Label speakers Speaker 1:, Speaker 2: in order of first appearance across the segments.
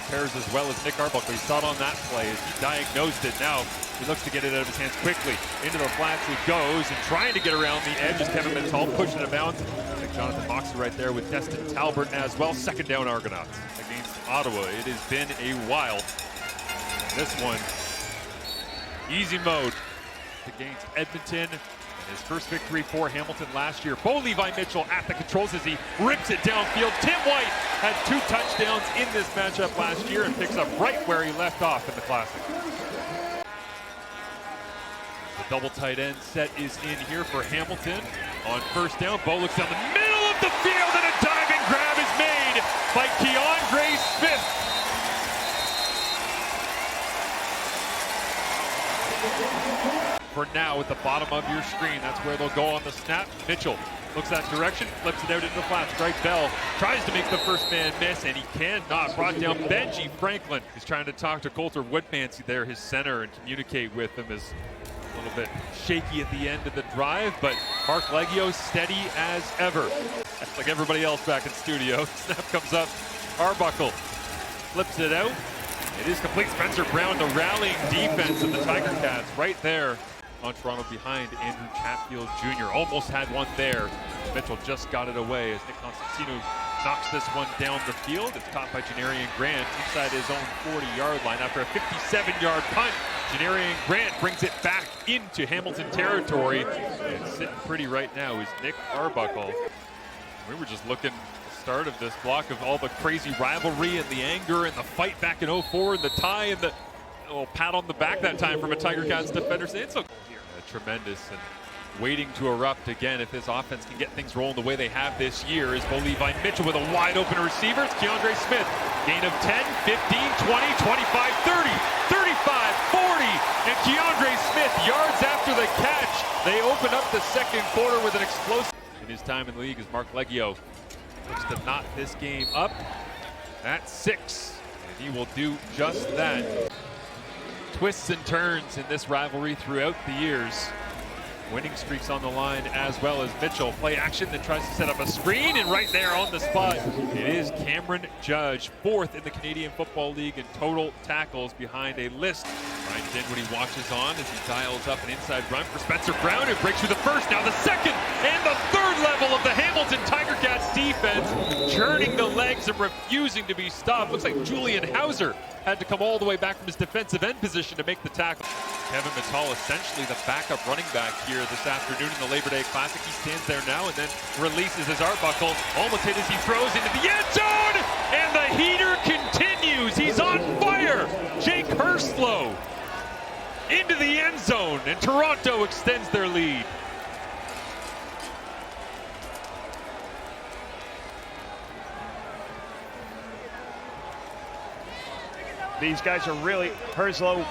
Speaker 1: prepares as well as Nick Arbuckle. You saw it on that play as he diagnosed it. Now he looks to get it out of his hands quickly. Into the flats he goes, and trying to get around the edge is Kevin Mental, pushing it bounce. Like Jonathan Moxley right there with Destin Talbert as well. Second down Argonauts against Ottawa. It has been a while. This one, easy mode against Edmonton. His first victory for Hamilton last year. Bo Levi Mitchell at the controls as he rips it downfield. Tim White had 2 touchdowns in this matchup last year and picks up right where he left off in the Classic. The double tight end set is in here for Hamilton. On first down, Bo looks down the middle of the field and a diving grab is made by Keandre Smith. For now, at the bottom of your screen, that's where they'll go on the snap. Mitchell looks that direction, flips it out into the flats. Greg Bell tries to make the first man miss, and he cannot. Brought down Benji Franklin. He's trying to talk to Coulter Woodmansey there, his center, and communicate with him. Is a little bit shaky at the end of the drive, but Mark Leggio steady as ever. That's like everybody else back in studio. Snap comes up. Arbuckle flips it out. It is complete. Spencer Brown, the rallying defense of the Tiger Cats right there on Toronto behind Andrew Chatfield Jr. Almost had one there. Mitchell just got it away as Nick Constantino knocks this one down the field. It's caught by Janarian Grant inside his own 40-yard line. After a 57-yard punt, Janarian Grant brings it back into Hamilton territory. And sitting pretty right now is Nick Arbuckle. We were just looking at the start of this block of all the crazy rivalry and the anger and the fight back in 04 and the tie and the little pat on the back that time from a Tiger Cats defender. It's okay here. Tremendous and waiting to erupt again if this offense can get things rolling the way they have this year is Bo Levi Mitchell with a wide open receiver. It's Keandre Smith. Gain of 10, 15, 20, 25, 30, 35, 40. And Keandre Smith yards after the catch. They open up the second quarter with an explosive. In his time in the league as Mark Leggio looks to knot this game up at 6. And he will do just that. Twists and turns in this rivalry throughout the years. Winning streaks on the line as well as Mitchell. Play action that tries to set up a screen, and right there on the spot, it is Cameron Judge, 4th in the Canadian Football League in total tackles behind a list. Ryan Dinwiddie watches on as he dials up an inside run for Spencer Brown, who breaks through the first, now the second, and the third level of the Hamilton Tiger Cats defense, churning the legs and refusing to be stopped. Looks like Julian Hauser had to come all the way back from his defensive end position to make the tackle. Kevin Mental, essentially the backup running back here this afternoon in the Labor Day Classic. He stands there now and then releases his Arbuckle. Almost hit as he throws into the end zone, and the heater continues. He's on fire. Jake Hurstlow into the end zone, and Toronto extends their lead.
Speaker 2: These guys are really, Hurstlow,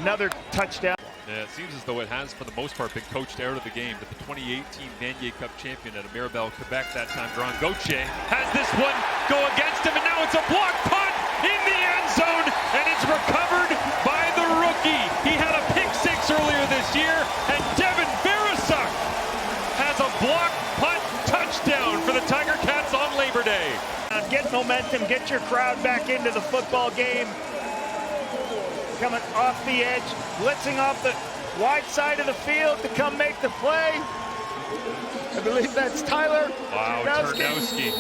Speaker 2: another touchdown.
Speaker 1: Yeah, it seems as though it has, for the most part, been coached out of the game. But the 2018 Vanier Cup champion at Mirabel, Quebec that time, Grand Gauthier, has this one go against him, and now it's a block punt in the end zone, and it's recovered by the rookie. He had a pick 6 earlier this year, and Devin Barasuk has a block punt touchdown for the Tiger Cats on Labor Day.
Speaker 2: Get momentum, get your crowd back into the football game. Coming off the edge, blitzing off the wide side of the field to come make the play. I believe that's Tyler.
Speaker 1: Wow, Tarnowski.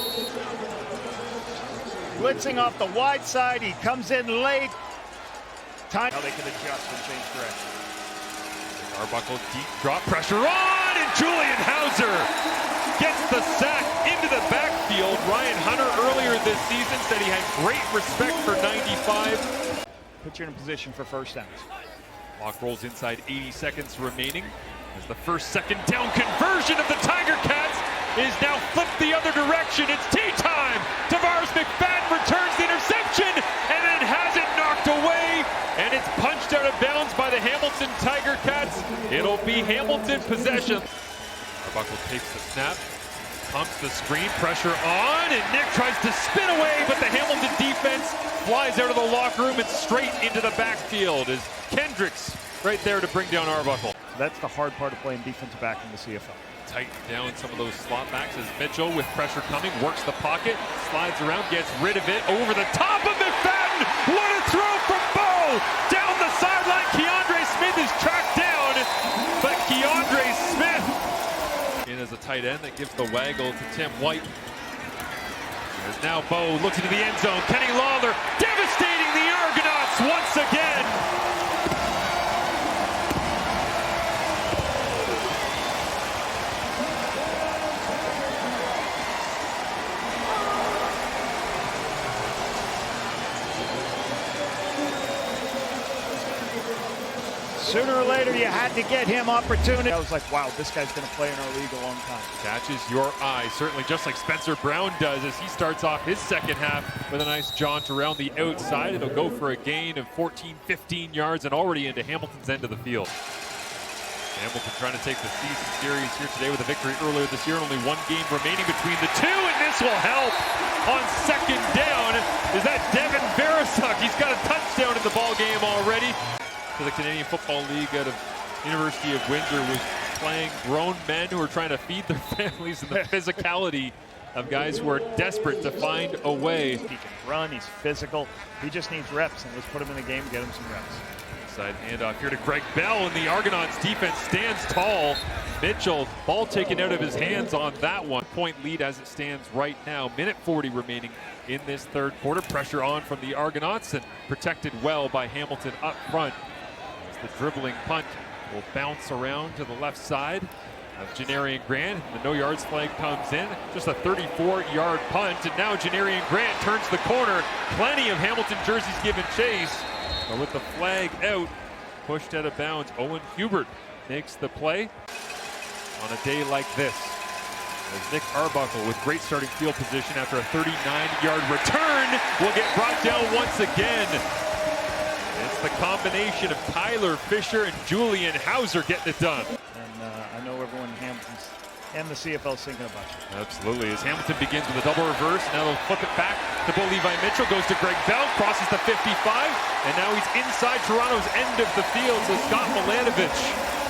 Speaker 2: Blitzing off the wide side, he comes in late. Time. How they can adjust and change direction.
Speaker 1: Arbuckle, deep drop pressure on, and Julian Hauser gets the sack into the backfield. Ryan Hunter earlier this season said he had great respect for 95.
Speaker 2: Put you in a position for first downs.
Speaker 1: Clock rolls inside, 80 seconds remaining as the first second down conversion of the Tiger Cats is now flipped the other direction. It's tea time. Tavares McFadden returns the interception and then has it knocked away, and it's punched out of bounds by the Hamilton Tiger Cats. It'll be Hamilton possession. Arbuckle takes the snap, pumps the screen, pressure on, and Nick tries to spin away, but the Hamilton defense flies out of the locker room and straight into the backfield as Kendricks right there to bring down Arbuckle.
Speaker 2: That's the hard part of playing defensive back in the CFL.
Speaker 1: Tighten down some of those slot backs as Mitchell, with pressure coming, works the pocket, slides around, gets rid of it, over the top of McFadden tight end that gives the waggle to Tim White. There's now Bo looks into the end zone. Kenny Lawler devastating the Argonauts once again.
Speaker 2: Sooner or later, you had to get him opportunity. I was like, wow, this guy's going to play in our league a long time.
Speaker 1: Catches your eye, certainly just like Spencer Brown does as he starts off his second half with a nice jaunt around the outside. It'll go for a gain of 14, 15 yards and already into Hamilton's end of the field. Hamilton trying to take the season series here today with a victory earlier this year. Only one game remaining between the two, and this will help on second down. Is that Devin Verisuck? He's got a touchdown in the ball game already. To the Canadian Football League out of University of Windsor was playing grown men who are trying to feed their families and the physicality of guys who are desperate to find a way.
Speaker 2: He can run, he's physical. He just needs reps, and let's put him in the game, get him some reps.
Speaker 1: Side handoff here to Greg Bell, and the Argonauts defense stands tall. Mitchell, ball taken out of his hands on that one. Point lead as it stands right now. Minute 40 remaining in this third quarter. Pressure on from the Argonauts and protected well by Hamilton up front. The dribbling punt will bounce around to the left side of Janarian Grant. The no yards flag comes in. Just a 34-yard punt, and now Janarian Grant turns the corner. Plenty of Hamilton jerseys given chase, but with the flag out, pushed out of bounds. Owen Hubert makes the play on a day like this. As Nick Arbuckle with great starting field position after a 39-yard return will get brought down once again. It's the combination of Tyler Fisher and Julian Hauser getting it done.
Speaker 2: And I know everyone in Hamilton's and the CFL's thinking about you.
Speaker 1: Absolutely. As Hamilton begins with a double reverse, now they'll flip it back to Bo Levi Mitchell, goes to Greg Bell, crosses the 55, and now he's inside Toronto's end of the field. So Scott Milanovich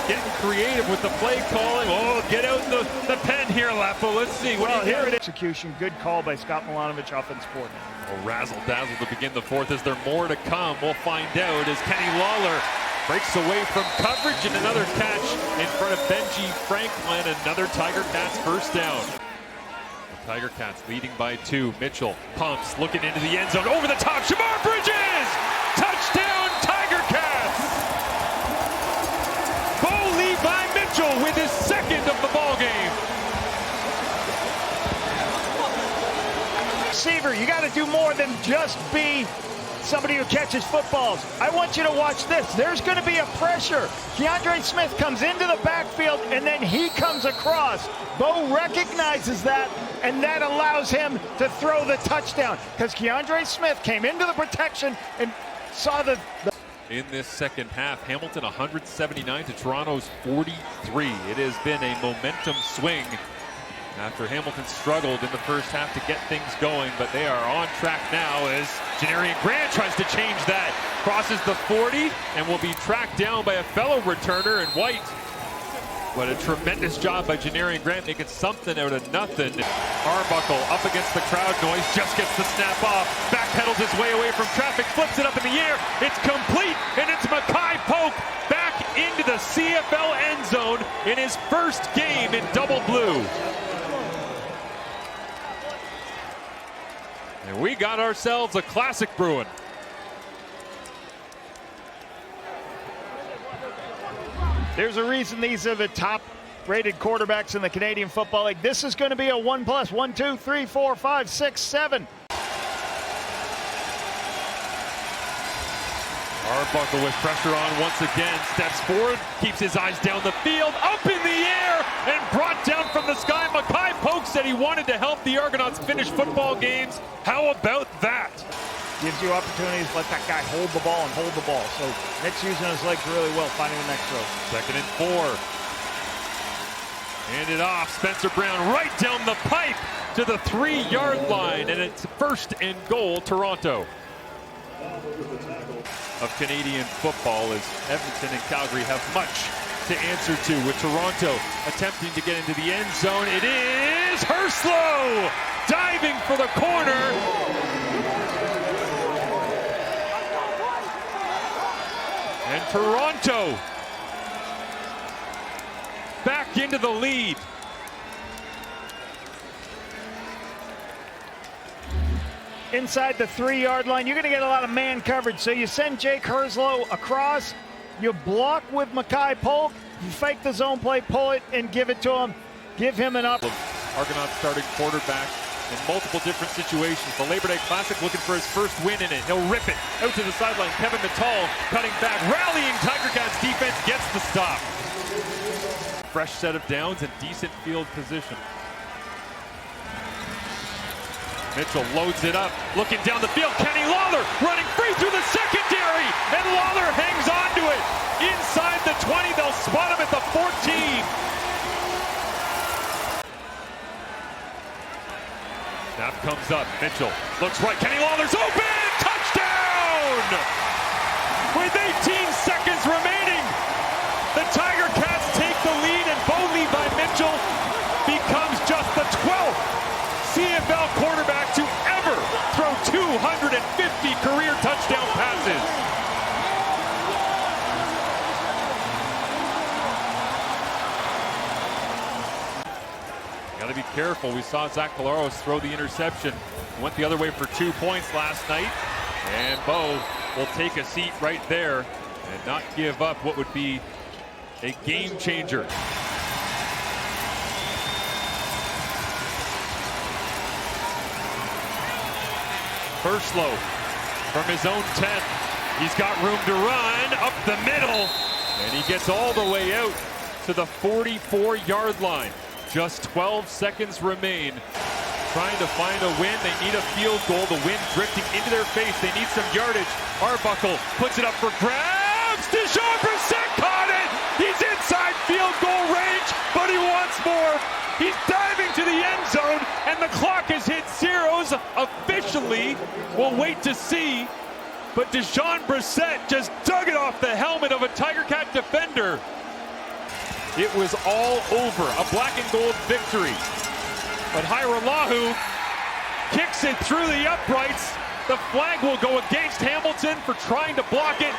Speaker 1: getting creative with the play calling. Oh, get out the pen here, Lapo. Let's see.
Speaker 2: Well, here it is. Execution. Good call by Scott Milanovich, offense coordinator.
Speaker 1: Oh, razzle-dazzle to begin the fourth. Is there more to come? We'll find out as Kenny Lawler breaks away from coverage and another catch in front of Benji Franklin. Another Tiger Cats first down. The Tiger Cats leading by 2. Mitchell pumps, looking into the end zone. Over the top, Shamar Bridges! Touchdown, Tiger Cats! Bo Levi Mitchell with his second of the ball game.
Speaker 2: Receiver, you got to do more than just be somebody who catches footballs. I want you to watch this. There's going to be a pressure. Keandre Smith comes into the backfield, and then he comes across. Bo recognizes that, and that allows him to throw the touchdown because Keandre Smith came into the protection and saw the
Speaker 1: In this second half, Hamilton 179 to Toronto's 43. It has been a momentum swing after Hamilton struggled in the first half to get things going, but they are on track now as Janarian Grant tries to change that. Crosses the 40 and will be tracked down by a fellow returner in White. What a tremendous job by Janarian Grant making something out of nothing. Arbuckle up against the crowd noise, just gets the snap off, backpedals his way away from traffic, flips it up in the air, it's complete, and it's Mackay Polk back into the CFL end zone in his first game in double blue. And we got ourselves a classic brewing.
Speaker 2: There's a reason these are the top-rated quarterbacks in the Canadian Football League. This is going to be a 1+. 1, 2, 3, 4, 5, 6, 7.
Speaker 1: Arbuckle with pressure on once again, steps forward, keeps his eyes down the field, up in the air, and brought down from the sky. Mackay Polk said he wanted to help the Argonauts finish football games. How about that?
Speaker 2: Gives you opportunities, let that guy hold the ball and hold the ball. So Nick's using his legs really well, finding the next throw.
Speaker 1: 2nd and 4. Hand it off, Spencer Brown right down the pipe to the 3-yard line, and it's 1st and goal, Toronto. Of Canadian football as Edmonton and Calgary have much to answer to, with Toronto attempting to get into the end zone. It is Herslow diving for the corner. And Toronto back into the lead.
Speaker 2: inside the 3-yard line, you're going to get a lot of man coverage. So you send Jake Herslow across, you block with Mackay Polk, you fake the zone play, pull it, and give it to him. Give him an up.
Speaker 1: Argonauts starting quarterback in multiple different situations. The Labor Day Classic looking for his first win in it. He'll rip it out to the sideline. Kevin Mittal cutting back, rallying Tiger-Cats defense, gets the stop. Fresh set of downs and decent field position. Mitchell loads it up, looking down the field. Kenny Lawler running free through the secondary, and Lawler hangs on to it. Inside the 20, they'll spot him at the 14. Snap comes up, Mitchell looks right, Kenny Lawler's open! Touchdown! With 18 seconds remaining, the Tiger-Cats take the lead, and Bo Levi Mitchell becomes just the 12th CFL quarterback to ever throw 250 career touchdown passes. Got to be careful. We saw Zach Collaros throw the interception. Went the other way for 2 points last night. And Bo will take a seat right there and not give up what would be a game changer. Herslow from his own 10. He's got room to run up the middle, and he gets all the way out to the 44-yard line. Just 12 seconds remain. Trying to find a win. They need a field goal. The wind drifting into their face. They need some yardage. Arbuckle puts it up for grabs. Deshaun Brissett caught it. He's inside field goal range, but he wants more. He's diving to the end zone, and the clock has hit zeros officially. We'll wait to see. But Deshaun Brissett just dug it off the helmet of a Tiger-Cat defender. It was all over. A black and gold victory. But Hairolahu kicks it through the uprights. The flag will go against Hamilton for trying to block it.